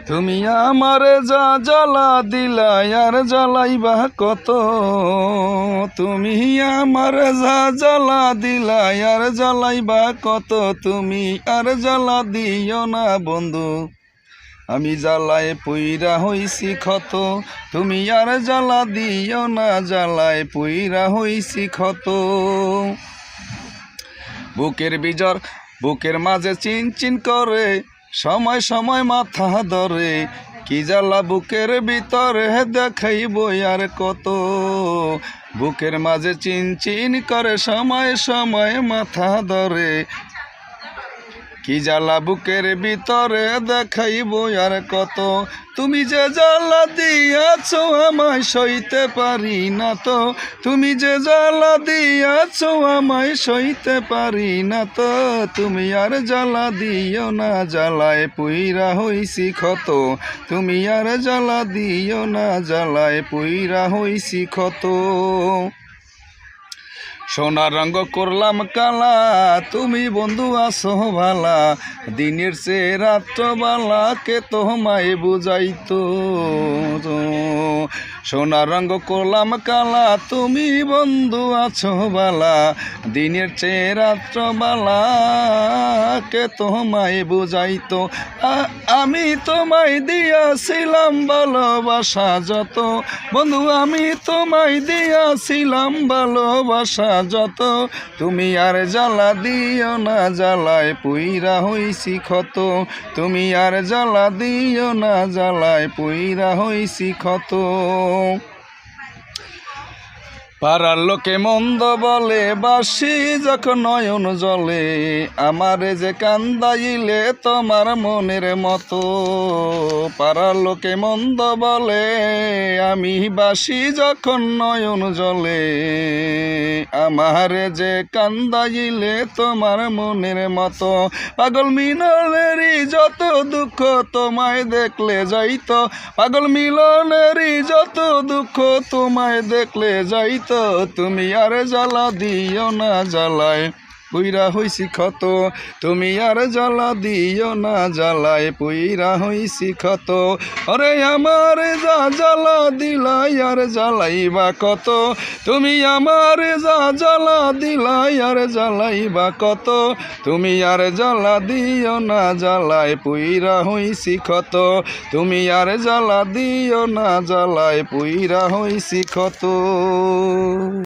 তুমি আমারে যা জ্বালা দিলা আর জ্বালাইবা কত, তুমি আমারে যা জ্বালা দিলা আর জ্বালাইবা কত, তুমি আর জ্বালা দিও না বন্ধু, আমি জ্বালায় পইরা হইছি ক্ষত, তুমি আর জ্বালা দিও না, জ্বালায় পইরা হইছি ক্ষত। বুকের বিজর বুকের মাঝে চিন চিন করে, সময় সময় মাথা ধরে, কি জ্বালা বুকের ভিতরে দেখাইব আর কত। বুকের মাঝে চিন চিন করে, সময় সময় মাথা ধরে, কি জ্বালা বুকের ভিতরে দেখাইব আর কত। তুমি যে জ্বালা দিয়াছ আমায় সইতে পারি না তো, তুমি যে জ্বালা দিয়াছ আমায় সইতে পারি না তো, তুমি আর জ্বালা দিও না, জ্বালায় পুইরা হইছি ক্ষত, তুমি আর জ্বালা দিও না, জ্বালায় পুইরা হইছি ক্ষত। সোনার রঙ করলাম কালা, তুমি বন্ধু আসো ভালা, দিনের চেয়ে রাত্র বালা, কে তোমায় বুঝাইতো। সোনার রঙ করলাম কালা, তুমি বন্ধু আছো বালা, দিনের চেয়ে রাত্র বালা, কে তোমায় বুঝাইতো। আমি তোমায় দিয়াছিলাম ভালোবাসা যত, বন্ধু আমি তোমায় দিয়াছিলাম ভালোবাসা যত, তুমি আর জ্বালা দিও না, জ্বালায় পুইরা হইছি ক্ষত, তুমি আর জ্বালা দিও না, জ্বালায় পুইরা হইছি ক্ষত। পাড়ার লোকে মন্দ বলে, বাসি যখন নয়ন জলে, আমারে যে কান্দাইলে তোমার মনের মতো। পাড়ার লোকে মন্দ বলে, আমি বাসি যখন নয়ন জলে, আমারে যে কান্দাইলে তোমার মনের মতো। পাগল মিলনেরই যত দুঃখ তোমায় দেখলে যাইতো, পাগল মিলনেরই যত দুঃখ তোমায় দেখলে যাইতো, তুমি আর জ্বালা দিও না, জ্বালায় পুইরা হইছি ক্ষত, তুমি আর জ্বালা দিও না, জ্বালায় পুইরা হইছি ক্ষত। আরে আমার যা জ্বালা দিলাই আর জ্বালাইবা কত, তুমি আমার যা জ্বালা দিলাই আর জ্বালাইবা কত, তুমি আর জ্বালা দিও না, জ্বালায় পুইরা হইছি ক্ষত, তুমি আর জ্বালা দিও না, জ্বালায় পুইরা হইছি ক্ষত।